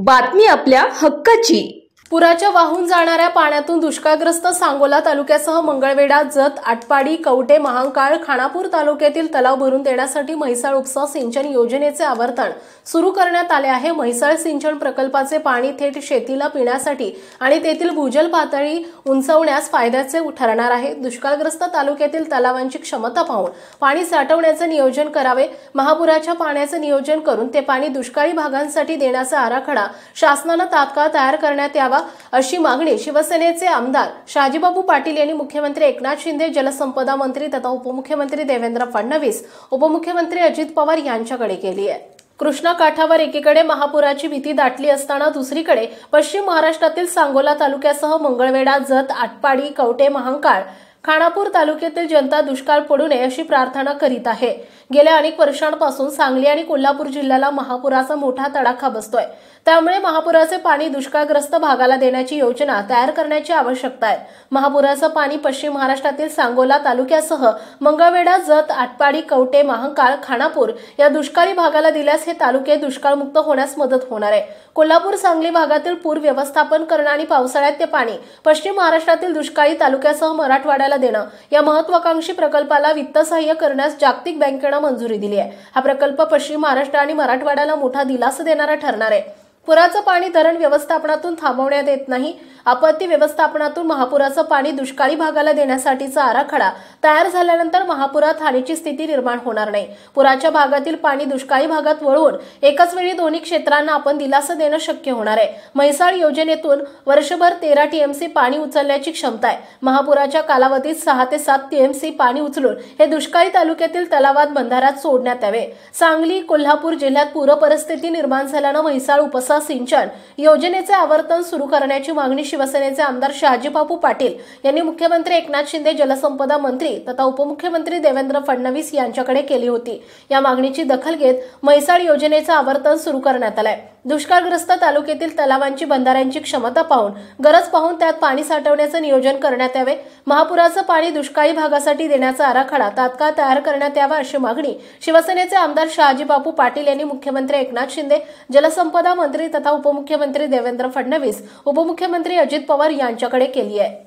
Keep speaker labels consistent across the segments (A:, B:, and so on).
A: बातमी आपल्या हक्काची।
B: पुराच्या वाहून जाणाऱ्या पाण्यातून दुष्काळग्रस्त सांगोला तालुक्यासह मंगळवेढा, जत, आटपाडी, कवठे, महांकाळ, खानापूर तालुक्यातील तलाव भरून देण्यासाठी म्हैसाळ उपसा सिंचन योजनेचे आवर्तन सुरू करण्यात आले आहे। म्हैसाळ सिंचन प्रकल्पाचे पाणी थेट शेतीला पिण्यासाठी आणि तेथील भूजल पातळी उंचावण्यास फायद्याचे ठरणार आहे। दुष्काळग्रस्त तालुक्यातील तलावांची क्षमता पाहून पाणी साठवण्याचे नियोजन करावे। महापुराच्या पाण्याचे नियोजन करून ते पाणी दुष्काळी भागांसाठी देण्याचा आराखडा शासनाने तात्काळ तयार करण्यात यावा अशी मागणी शिवसेनेचे आमदार शहाजीबापू पाटील यांनी मुख्यमंत्री एकनाथ शिंदे, जलसंपदा मंत्री तथा उपमुख्यमंत्री देवेंद्र फडणवीस, उपमुख्यमंत्री अजित पवार यांच्याकडे केली आहे। कृष्णा काठावर एकीकडे महापुराची भीती दाटली असताना दुसरीकडे पश्चिम महाराष्ट्रातील सांगोला तालुक्यासह मंगळवेढा, जत, आटपाडी, कवठे, महांकाळ, खानापूर तालुक्यातील जनता दुष्काळ पडू नये अशी प्रार्थना करीत आहे। गेल्या अनेक वर्षांपासून सांगली आणि कोल्हापूर जिल्ह्याला महापुराचा मोठा तडाखा बसतोय। त्यामुळे महापुराचे पाणी दुष्काळग्रस्त भागाला देण्याची योजना तयार करण्याची आवश्यकता आहे। महापुराचे पाणी पश्चिम महाराष्ट्रातील सांगोला तालुक्यासह मंगळवेढा, जत, आटपाडी, कवठे, महांकाळ, खानापूर या दुष्काळी भागाला दिल्यास हे तालुके दुष्काळमुक्त होण्यास मदत होणार आहे। कोल्हापूर, सांगली भागातील पूर व्यवस्थापन करणं आणि पावसाळ्यात ते पाणी पश्चिम महाराष्ट्रातील दुष्काळी तालुक्यासह मराठवाड्याला देणं या महत्वाकांक्षी प्रकल्पाला वित्तसहाय्य करण्यास जागतिक बँकेने मंजुरी दिली आहे। हा प्रकल्प पश्चिम महाराष्ट्र आणि मराठवाड्याला मोठा दिलासा देणारा ठरणार आहे। पुराचं पाणी धरण व्यवस्थापनातून थांबवण्यात येत नाही। आपत्ती व्यवस्थापनातून महापुराचं पाणी दुष्काळी भागाला देण्यासाठीचा आराखडा तयार झाल्यानंतर महापुरात हानीची स्थिती निर्माण होणार नाही। पुराच्या भागातील पाणी दुष्काळी भागात वळवून एकाच वेळी दोन्ही क्षेत्रांना आपण दिलासा देणं शक्य होणार आहे। म्हैसाळ योजनेतून वर्षभर 13 टीएमसी पाणी उचलण्याची क्षमता आहे। महापुराच्या कालावधीत 6 ते 7 टीएमसी पाणी उचलून हे दुष्काळी तालुक्यातील तलावात, बंधाऱ्यात सोडण्यात यावे। सांगली, कोल्हापूर जिल्ह्यात पूर परिस्थिती निर्माण झाल्यानं म्हैसाळ उपसा सिंचन योजनेचे आवर्तन सुरू करण्याची मागणी शिवसेनेचे आमदार शहाजीबापू पाटील यांनी मुख्यमंत्री एकनाथ शिंदे, जलसंपदा मंत्री तथा उपमुख्यमंत्री देवेंद्र फडणवीस यांच्याकडे केली होती। या मागणीची दखल घेत म्हैसाळ योजनेचे आवर्तन सुरू करण्यात आले। दुष्काळग्रस्त तालुक्यातील तलावांची, बंधाऱ्यांची क्षमता पाहून, गरज पाहून त्यात पाणी साठवण्याचे नियोजन करण्यात यावे। महापुराचं पाणी दुष्काळी भागासाठी देण्याचा आराखडा तात्काळ तयार करण्यात यावा अशी मागणी शिवसेनेचे आमदार शहाजीबापू पाटील यांनी मुख्यमंत्री एकनाथ शिंदे, जलसंपदा मंत्री तथा उपमुख्यमंत्री देवेंद्र फडणवीस, उपमुख्यमंत्री अजित पवार यांच्याकडे केली आहे।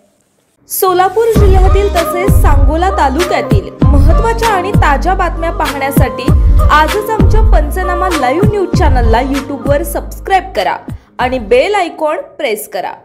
A: सोलापूर जिल्ह्यातील तसेच सांगोला तालुक्यातील महत्त्वाच्या आणि ताज्या बातम्या पाहण्यासाठी आजच आमच्या पंचनामा लाईव्ह न्यूज चॅनलला YouTube वर सबस्क्राइब करा आणि बेल आयकॉन प्रेस करा।